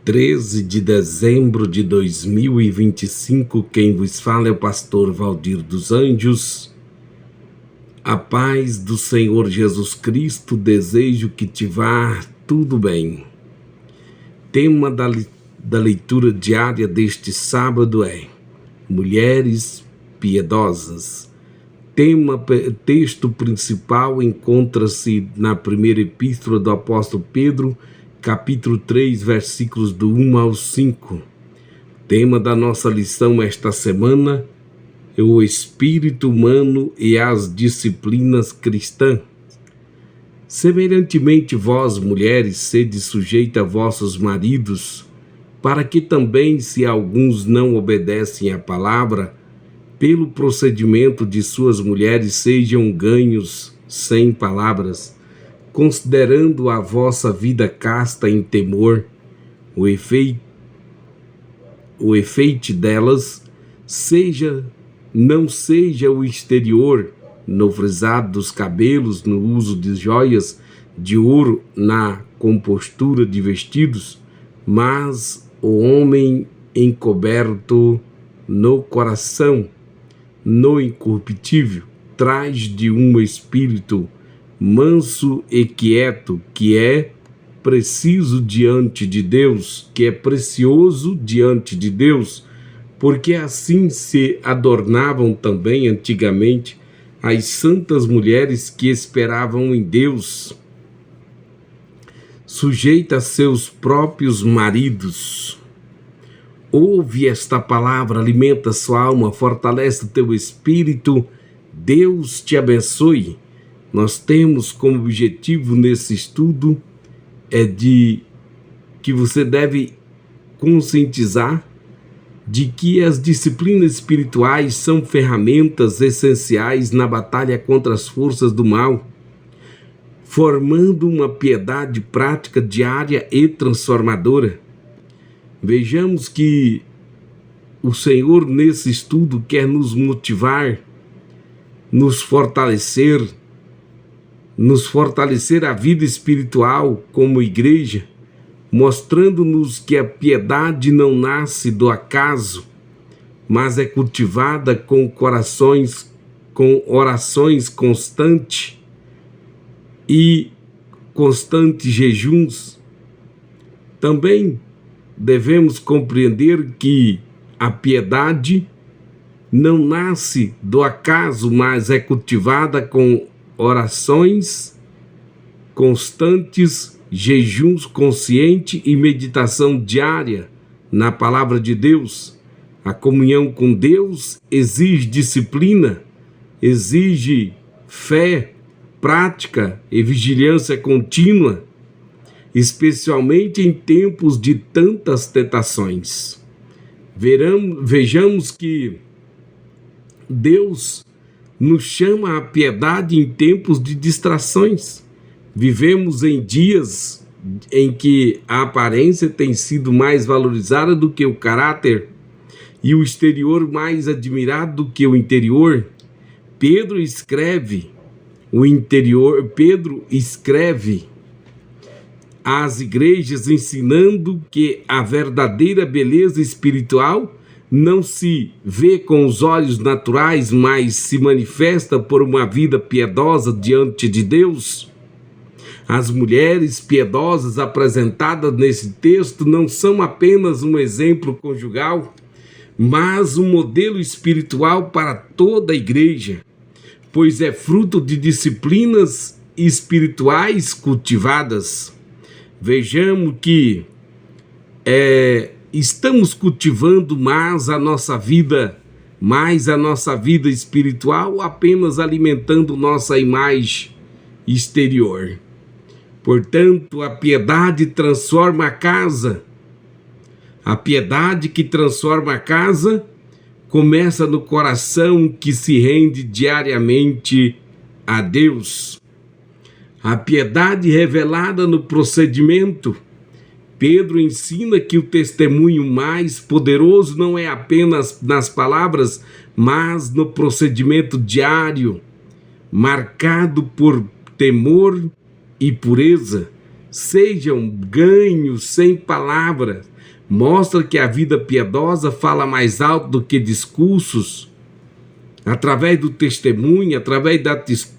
13 de dezembro de 2025, quem vos fala é o pastor Valdir dos Anjos. A paz do Senhor Jesus Cristo, desejo que te vá tudo bem. Tema da leitura diária deste sábado é Mulheres Piedosas. Texto principal encontra-se na primeira epístola do apóstolo Pedro, capítulo 3, versículos do 1 ao 5. Tema da nossa lição esta semana é o espírito humano e as disciplinas cristãs. Semelhantemente, vós, mulheres, sede sujeita a vossos maridos, para que também, se alguns não obedecem à palavra, pelo procedimento de suas mulheres sejam ganhos sem palavras, considerando a vossa vida casta em temor, o efeito delas não seja o exterior, no frisado dos cabelos, no uso de joias de ouro, na compostura de vestidos, mas o homem encoberto no coração, no incorruptível, traz de um espírito manso e quieto, que é preciso diante de Deus, que é precioso diante de Deus, porque assim se adornavam também antigamente as santas mulheres que esperavam em Deus, sujeitas a seus próprios maridos. Ouve esta palavra, alimenta sua alma, fortalece o teu espírito. Deus te abençoe. Nós temos como objetivo nesse estudo de que você deve conscientizar de que as disciplinas espirituais são ferramentas essenciais na batalha contra as forças do mal, formando uma piedade prática diária e transformadora. Vejamos que o Senhor nesse estudo quer nos motivar, nos fortalecer a vida espiritual como igreja, mostrando-nos que a piedade não nasce do acaso, mas é cultivada com orações constantes e constantes jejuns. Também devemos compreender que a piedade não nasce do acaso, mas é cultivada com orações constantes, jejuns consciente e meditação diária na palavra de Deus. A comunhão com Deus exige disciplina, exige fé, prática e vigilância contínua, especialmente em tempos de tantas tentações. Vejamos que Deus nos chama à piedade em tempos de distrações. Vivemos em dias em que a aparência tem sido mais valorizada do que o caráter e o exterior mais admirado do que o interior. Pedro escreve às igrejas ensinando que a verdadeira beleza espiritual não se vê com os olhos naturais, mas se manifesta por uma vida piedosa diante de Deus. As mulheres piedosas apresentadas nesse texto não são apenas um exemplo conjugal, mas um modelo espiritual para toda a igreja, pois é fruto de disciplinas espirituais cultivadas. Vejamos que estamos cultivando mais a nossa vida espiritual, apenas alimentando nossa imagem exterior. Portanto, a piedade transforma a casa. A piedade que transforma a casa começa no coração que se rende diariamente a Deus. A piedade revelada no procedimento. Pedro ensina que o testemunho mais poderoso não é apenas nas palavras, mas no procedimento diário, marcado por temor e pureza. Sejam ganhos sem palavras, mostra que a vida piedosa fala mais alto do que discursos. Através do testemunho, através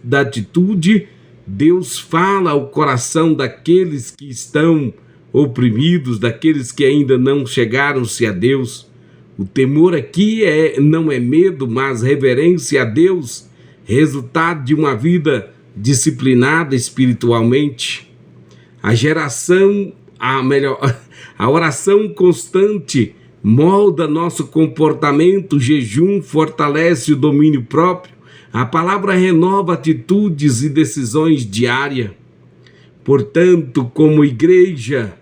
da atitude, Deus fala ao coração daqueles que estão oprimidos, daqueles que ainda não chegaram-se a Deus. O temor aqui não é medo, mas reverência a Deus, resultado de uma vida disciplinada espiritualmente. A oração constante molda nosso comportamento, o jejum fortalece o domínio próprio, a palavra renova atitudes e decisões diárias. Portanto, como igreja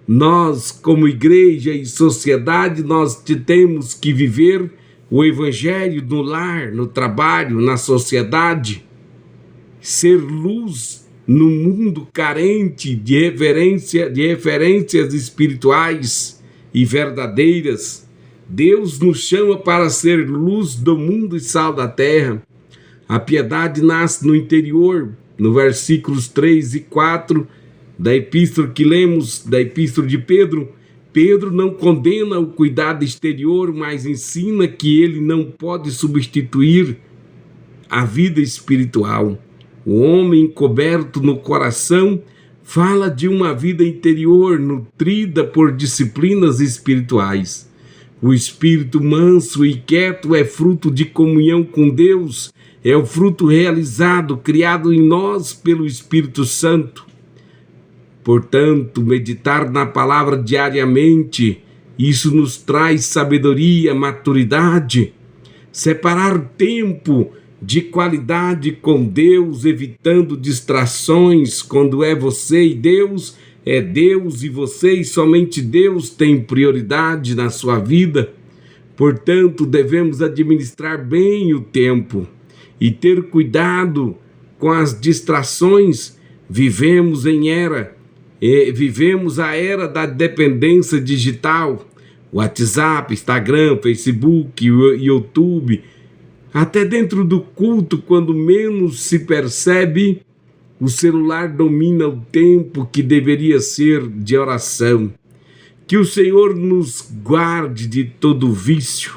e sociedade, nós temos que viver o evangelho no lar, no trabalho, na sociedade, ser luz no mundo carente de referências espirituais e verdadeiras. Deus nos chama para ser luz do mundo e sal da terra. A piedade nasce no interior, no versículos 3 e 4 da epístola que lemos, da epístola de Pedro. Pedro não condena o cuidado exterior, mas ensina que ele não pode substituir a vida espiritual. O homem encoberto no coração fala de uma vida interior nutrida por disciplinas espirituais. O espírito manso e quieto é fruto de comunhão com Deus, é o fruto realizado, criado em nós pelo Espírito Santo. Portanto, meditar na palavra diariamente, isso nos traz sabedoria, maturidade. Separar tempo de qualidade com Deus, evitando distrações, quando é você e Deus, é Deus e você e somente Deus tem prioridade na sua vida. Portanto, devemos administrar bem o tempo e ter cuidado com as distrações. Vivemos a era da dependência digital, WhatsApp, Instagram, Facebook, YouTube. Até dentro do culto, quando menos se percebe, o celular domina o tempo que deveria ser de oração. Que o Senhor nos guarde de todo vício.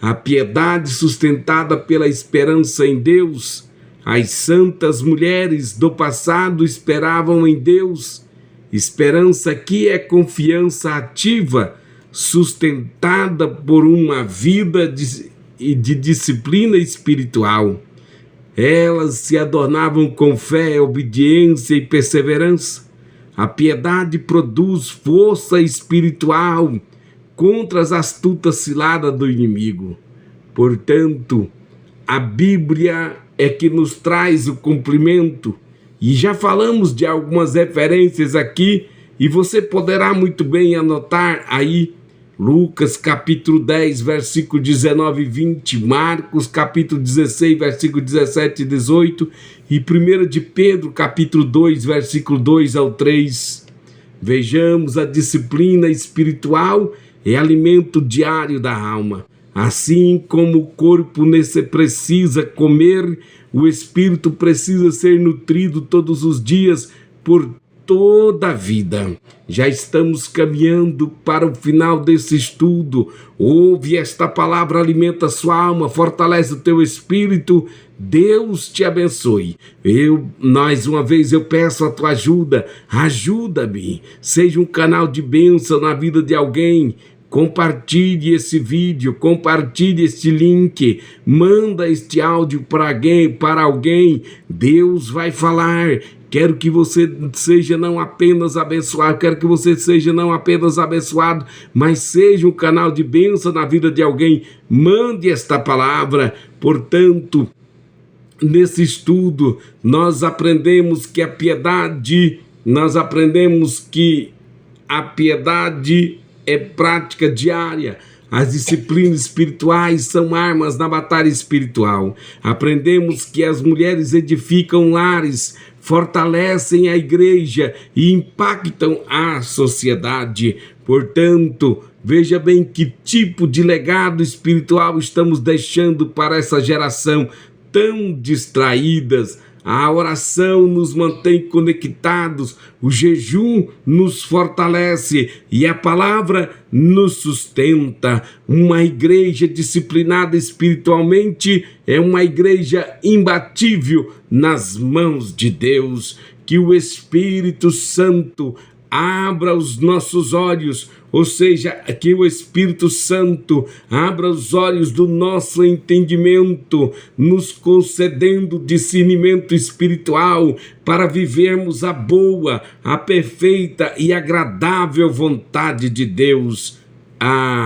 A piedade sustentada pela esperança em Deus. As santas mulheres do passado esperavam em Deus. Esperança aqui é confiança ativa, sustentada por uma vida de disciplina espiritual. Elas se adornavam com fé, obediência e perseverança. A piedade produz força espiritual contra as astutas ciladas do inimigo. Portanto, a Bíblia é que nos traz o cumprimento. E já falamos de algumas referências aqui, e você poderá muito bem anotar aí Lucas capítulo 10, versículo 19 e 20, Marcos capítulo 16, versículo 17 e 18, e 1 de Pedro capítulo 2, versículo 2 ao 3. Vejamos, a disciplina espiritual é alimento diário da alma. Assim como o corpo precisa comer, o espírito precisa ser nutrido todos os dias por toda a vida. Já estamos caminhando para o final desse estudo. Ouve esta palavra, alimenta a sua alma, fortalece o teu espírito. Deus te abençoe. Mais uma vez eu peço a tua ajuda. Ajuda-me. Seja um canal de bênção na vida de alguém. Compartilhe esse vídeo, compartilhe este link, manda este áudio para alguém. Deus vai falar. Quero que você seja não apenas abençoado, mas seja um canal de bênção na vida de alguém. Mande esta palavra. Portanto, nesse estudo, nós aprendemos que a piedade é prática diária. As disciplinas espirituais são armas na batalha espiritual. Aprendemos que as mulheres edificam lares, fortalecem a igreja e impactam a sociedade. Portanto, veja bem que tipo de legado espiritual estamos deixando para essa geração tão distraídas. A oração nos mantém conectados, o jejum nos fortalece e a palavra nos sustenta. Uma igreja disciplinada espiritualmente é uma igreja imbatível nas mãos de Deus. Que o Espírito Santo abra os nossos olhos, ou seja, que o Espírito Santo abra os olhos do nosso entendimento, nos concedendo discernimento espiritual para vivermos a boa, a perfeita e agradável vontade de Deus. Amém.